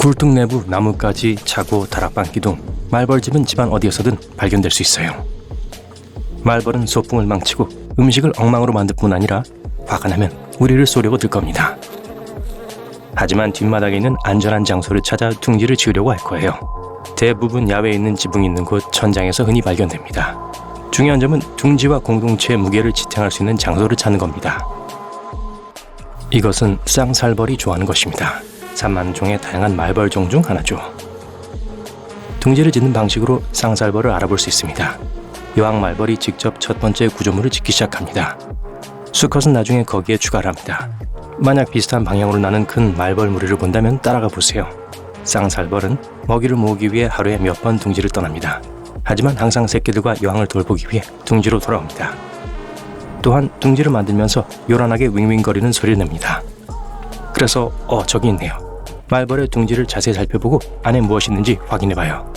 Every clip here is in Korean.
굴뚝 내부 나뭇가지, 차고, 다락방 기둥, 말벌집은 집안 어디에서든 발견될 수 있어요. 말벌은 소풍을 망치고 음식을 엉망으로 만들 뿐 아니라 화가 나면 우리를 쏘려고 들 겁니다. 하지만 뒷마당에 있는 안전한 장소를 찾아 둥지를 지으려고 할 거예요. 대부분 야외에 있는 지붕이 있는 곳 천장에서 흔히 발견됩니다. 중요한 점은 둥지와 공동체의 무게를 지탱할 수 있는 장소를 찾는 겁니다. 이것은 쌍살벌이 좋아하는 것입니다. 3만 종의 다양한 말벌 종 중 하나죠. 둥지를 짓는 방식으로 쌍살벌을 알아볼 수 있습니다. 여왕 말벌이 직접 첫 번째 구조물을 짓기 시작합니다. 수컷은 나중에 거기에 추가를 합니다. 만약 비슷한 방향으로 나는 큰 말벌 무리를 본다면 따라가 보세요. 쌍살벌은 먹이를 모으기 위해 하루에 몇 번 둥지를 떠납니다. 하지만 항상 새끼들과 여왕을 돌보기 위해 둥지로 돌아옵니다. 또한 둥지를 만들면서 요란하게 윙윙거리는 소리를 냅니다. 그래서 저기 있네요. 말벌의 둥지를 자세히 살펴보고 안에 무엇이 있는지 확인해봐요.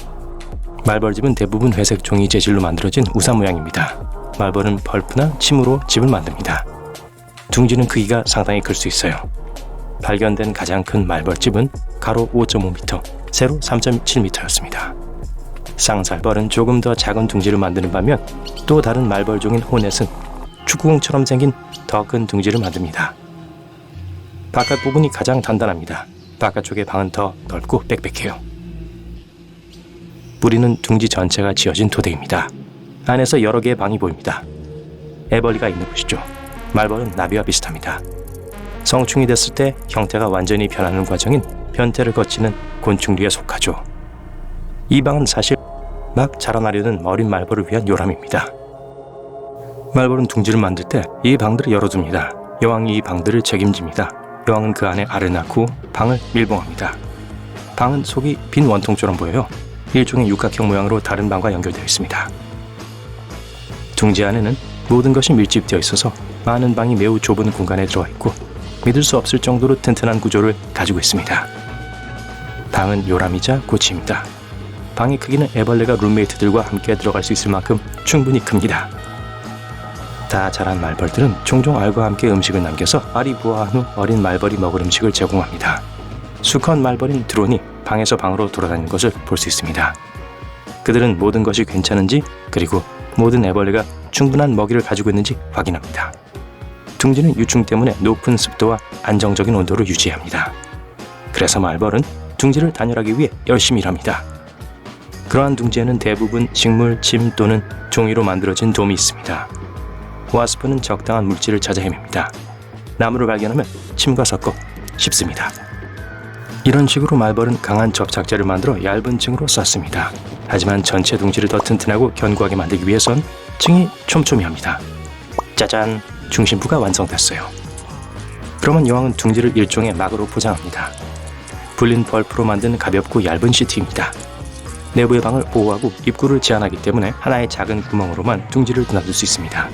말벌집은 대부분 회색 종이 재질로 만들어진 우산 모양입니다. 말벌은 펄프나 침으로 집을 만듭니다. 둥지는 크기가 상당히 클 수 있어요. 발견된 가장 큰 말벌집은 가로 5.5m, 세로 3.7m였습니다. 쌍살벌은 조금 더 작은 둥지를 만드는 반면 또 다른 말벌종인 호넷은 축구공처럼 생긴 더 큰 둥지를 만듭니다. 바깥 부분이 가장 단단합니다. 바깥쪽의 방은 더 넓고 빽빽해요. 뿌리는 둥지 전체가 지어진 토대입니다. 안에서 여러 개의 방이 보입니다. 애벌리가 있는 곳이죠. 말벌은 나비와 비슷합니다. 성충이 됐을 때 형태가 완전히 변하는 과정인 변태를 거치는 곤충류에 속하죠. 이 방은 사실 막 자라나려는 어린 말벌을 위한 요람입니다. 말벌은 둥지를 만들 때 이 방들을 열어둡니다. 여왕이 이 방들을 책임집니다. 여왕은 그 안에 알을 낳고 방을 밀봉합니다. 방은 속이 빈 원통처럼 보여요. 일종의 육각형 모양으로 다른 방과 연결되어 있습니다. 둥지 안에는 모든 것이 밀집되어 있어서 많은 방이 매우 좁은 공간에 들어와 있고 믿을 수 없을 정도로 튼튼한 구조를 가지고 있습니다. 방은 요람이자 고치입니다. 방의 크기는 애벌레가 룸메이트들과 함께 들어갈 수 있을 만큼 충분히 큽니다. 다 자란 말벌들은 종종 알과 함께 음식을 남겨서 알이 부화한 후 어린 말벌이 먹을 음식을 제공합니다. 수컷 말벌인 드론이 방에서 방으로 돌아다니는 것을 볼 수 있습니다. 그들은 모든 것이 괜찮은지 그리고 모든 애벌레가 충분한 먹이를 가지고 있는지 확인합니다. 둥지는 유충 때문에 높은 습도와 안정적인 온도를 유지합니다. 그래서 말벌은 둥지를 단열하기 위해 열심히 일합니다. 그러한 둥지에는 대부분 식물, 침 또는 종이로 만들어진 돔이 있습니다. 와스프는 적당한 물질을 찾아 헤맵니다. 나무를 발견하면 침과 섞어 씹습니다. 이런 식으로 말벌은 강한 접착제를 만들어 얇은 층으로 쌓습니다. 하지만 전체 둥지를 더 튼튼하고 견고하게 만들기 위해선 층이 촘촘히 합니다. 짜잔! 중심부가 완성됐어요. 그러면 여왕은 둥지를 일종의 막으로 포장합니다. 불린 펄프로 만든 가볍고 얇은 시트입니다. 내부의 방을 보호하고 입구를 제한하기 때문에 하나의 작은 구멍으로만 둥지를 드나들 수 있습니다.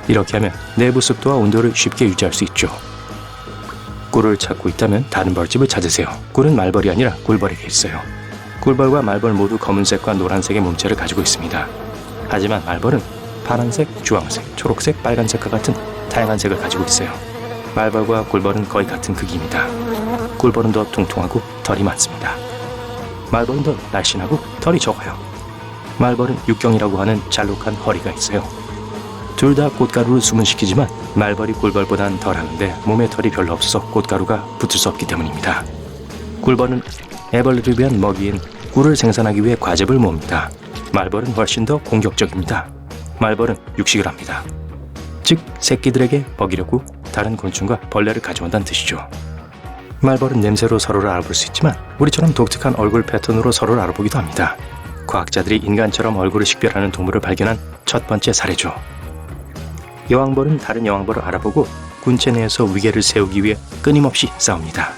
이렇게 하면 내부 습도와 온도를 쉽게 유지할 수 있죠. 꿀을 찾고 있다면 다른 벌집을 찾으세요. 꿀은 말벌이 아니라 꿀벌에게 있어요. 꿀벌과 말벌 모두 검은색과 노란색의 몸체를 가지고 있습니다. 하지만 말벌은 파란색, 주황색, 초록색, 빨간색과 같은 다양한 색을 가지고 있어요. 말벌과 꿀벌은 거의 같은 크기입니다. 꿀벌은 더 통통하고 털이 많습니다. 말벌은 더 날씬하고 털이 적어요. 말벌은 육경이라고 하는 잘록한 허리가 있어요. 둘 다 꽃가루를 수분시키지만 말벌이 꿀벌보단 덜하는데 몸에 털이 별로 없어서 꽃가루가 붙을 수 없기 때문입니다. 꿀벌은 애벌레를 위한 먹이인 꿀을 생산하기 위해 과즙을 모읍니다. 말벌은 훨씬 더 공격적입니다. 말벌은 육식을 합니다. 즉 새끼들에게 먹이려고 다른 곤충과 벌레를 가져온다는 뜻이죠. 말벌은 냄새로 서로를 알아볼 수 있지만 우리처럼 독특한 얼굴 패턴으로 서로를 알아보기도 합니다. 과학자들이 인간처럼 얼굴을 식별하는 동물을 발견한 첫 번째 사례죠. 여왕벌은 다른 여왕벌을 알아보고 군체 내에서 위계를 세우기 위해 끊임없이 싸웁니다.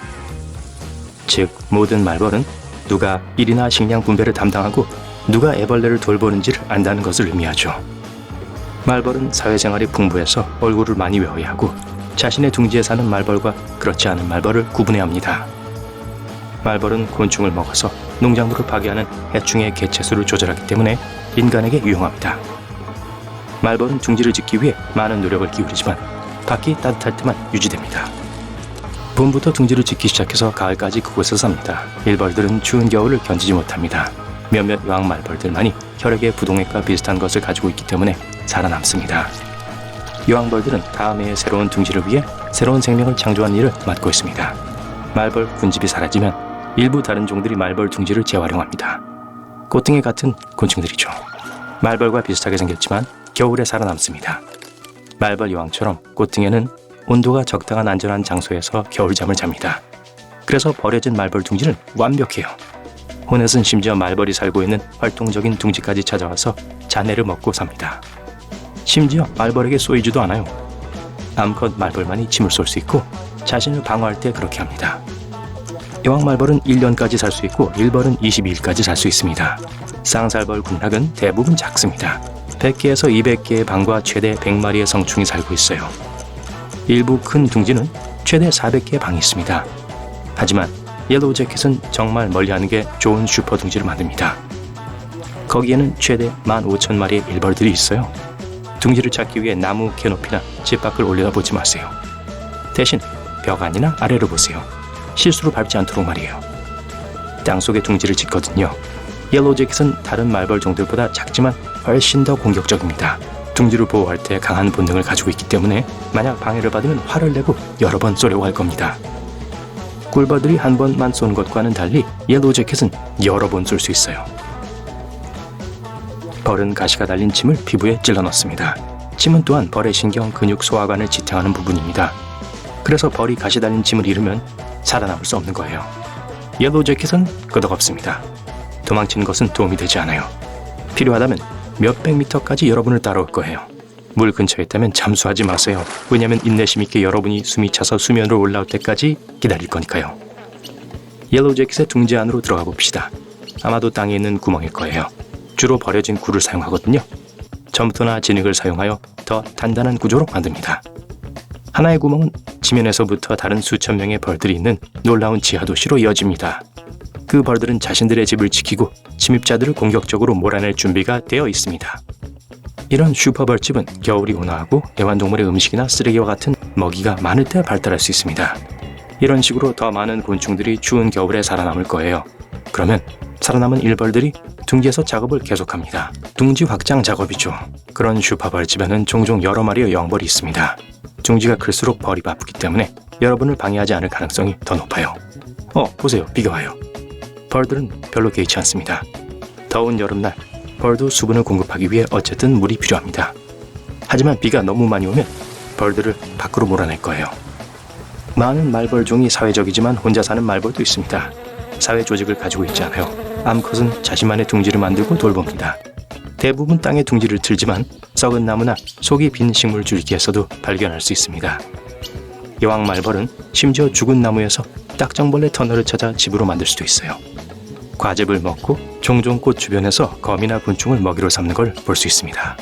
즉 모든 말벌은 누가 일이나 식량 분배를 담당하고 누가 애벌레를 돌보는지를 안다는 것을 의미하죠. 말벌은 사회생활이 풍부해서 얼굴을 많이 외워야 하고 자신의 둥지에 사는 말벌과 그렇지 않은 말벌을 구분해야 합니다. 말벌은 곤충을 먹어서 농작물을 파괴하는 해충의 개체수를 조절하기 때문에 인간에게 유용합니다. 말벌은 둥지를 짓기 위해 많은 노력을 기울이지만 밖이 따뜻할 때만 유지됩니다. 봄부터 둥지를 짓기 시작해서 가을까지 그곳에서 삽니다. 일벌들은 추운 겨울을 견디지 못합니다. 몇몇 여왕 말벌들만이 혈액의 부동액과 비슷한 것을 가지고 있기 때문에 살아남습니다. 여왕벌들은 다음 해의 새로운 둥지를 위해 새로운 생명을 창조하는 일을 맡고 있습니다. 말벌 군집이 사라지면 일부 다른 종들이 말벌 둥지를 재활용합니다. 꽃등에 같은 곤충들이죠. 말벌과 비슷하게 생겼지만 겨울에 살아남습니다. 말벌 여왕처럼 꽃등에는 온도가 적당한 안전한 장소에서 겨울잠을 잡니다. 그래서 버려진 말벌 둥지는 완벽해요. 호넷은 심지어 말벌이 살고 있는 활동적인 둥지까지 찾아와서 자네를 먹고 삽니다. 심지어 말벌에게 쏘이지도 않아요. 암컷 말벌만이 침을 쏠 수 있고 자신을 방어할 때 그렇게 합니다. 여왕 말벌은 1년까지 살 수 있고 일벌은 22일까지 살 수 있습니다. 쌍살벌 군락은 대부분 작습니다. 100개에서 200개의 방과 최대 100마리의 성충이 살고 있어요. 일부 큰 둥지는 최대 400개의 방이 있습니다. 하지만 옐로우 재킷은 정말 멀리하는 게 좋은 슈퍼 둥지를 만듭니다. 거기에는 최대 15,000마리의 일벌들이 있어요. 둥지를 찾기 위해 나무 캐노피나 집 밖을 올려다보지 마세요. 대신 벽 안이나 아래로 보세요. 실수로 밟지 않도록 말이에요. 땅속에 둥지를 짓거든요. 옐로우 재킷은 다른 말벌 종들보다 작지만 훨씬 더 공격적입니다. 둥지를 보호할 때 강한 본능을 가지고 있기 때문에 만약 방해를 받으면 화를 내고 여러 번 쏘려고 할 겁니다. 꿀벌들이 한 번만 쏘는 것과는 달리 옐로우 재킷은 여러 번 쏠 수 있어요. 벌은 가시가 달린 침을 피부에 찔러 넣습니다. 침은 또한 벌의 신경, 근육, 소화관을 지탱하는 부분입니다. 그래서 벌이 가시 달린 침을 잃으면 살아남을 수 없는 거예요. 옐로우 재킷은 끄덕없습니다. 도망치는 것은 도움이 되지 않아요. 필요하다면 몇백 미터까지 여러분을 따라올 거예요. 물 근처에 있다면 잠수하지 마세요. 왜냐하면 인내심 있게 여러분이 숨이 차서 수면으로 올라올 때까지 기다릴 거니까요. 옐로우 재킷의 둥지 안으로 들어가 봅시다. 아마도 땅에 있는 구멍일 거예요. 주로 버려진 굴을 사용하거든요. 점토나 진흙을 사용하여 더 단단한 구조로 만듭니다. 하나의 구멍은 지면에서부터 다른 수천 명의 벌들이 있는 놀라운 지하도시로 이어집니다. 그 벌들은 자신들의 집을 지키고 침입자들을 공격적으로 몰아낼 준비가 되어 있습니다. 이런 슈퍼벌집은 겨울이 온화하고 애완동물의 음식이나 쓰레기와 같은 먹이가 많을 때 발달할 수 있습니다. 이런 식으로 더 많은 곤충들이 추운 겨울에 살아남을 거예요. 그러면 살아남은 일벌들이 둥지에서 작업을 계속합니다. 둥지 확장 작업이죠. 그런 슈퍼벌집에는 종종 여러 마리의 여왕벌이 있습니다. 둥지가 클수록 벌이 바쁘기 때문에 여러분을 방해하지 않을 가능성이 더 높아요. 보세요. 비가 와요. 벌들은 별로 개의치 않습니다. 더운 여름날 벌도 수분을 공급하기 위해 어쨌든 물이 필요합니다. 하지만 비가 너무 많이 오면 벌들을 밖으로 몰아낼 거예요. 많은 말벌종이 사회적이지만 혼자 사는 말벌도 있습니다. 사회 조직을 가지고 있지 않아요. 암컷은 자신만의 둥지를 만들고 돌봅니다. 대부분 땅에 둥지를 틀지만 썩은 나무나 속이 빈 식물 줄기에서도 발견할 수 있습니다. 여왕 말벌은 심지어 죽은 나무에서 딱정벌레 터널을 찾아 집으로 만들 수도 있어요. 과즙을 먹고 종종 꽃 주변에서 거미나 곤충을 먹이로 삼는 걸 볼 수 있습니다.